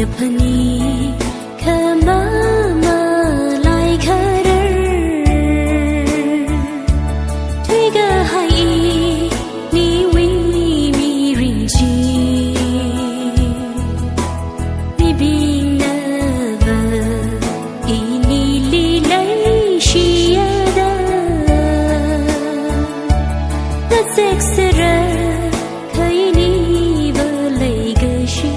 Kapani kama malai kharar Twiga hai ni wi mi ring chi Mi bing never ini li lai shi da The sexera khai ni ba lai ga shi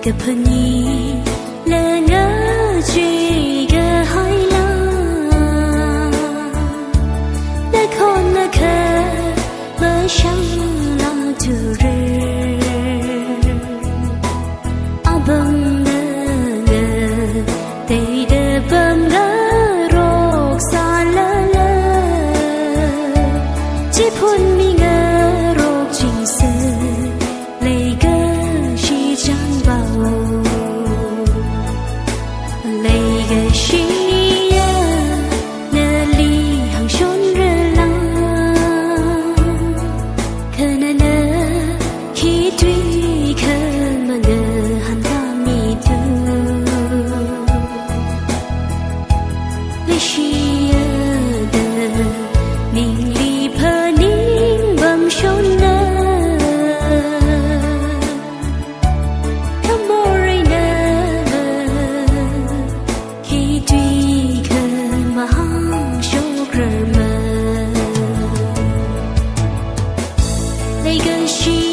Kapani la nga ji ga hai la La khon na kha ma shang la tu re Abang na nga te de bam la rok sa la la Ji phun mi nga rok jing se Lei ga shi chang bao Lei ga shi ya na li hang shon re la Kha na na khi tui kha ma na han ta mi tu Lei shi ya da ning li pha ning bam shon na She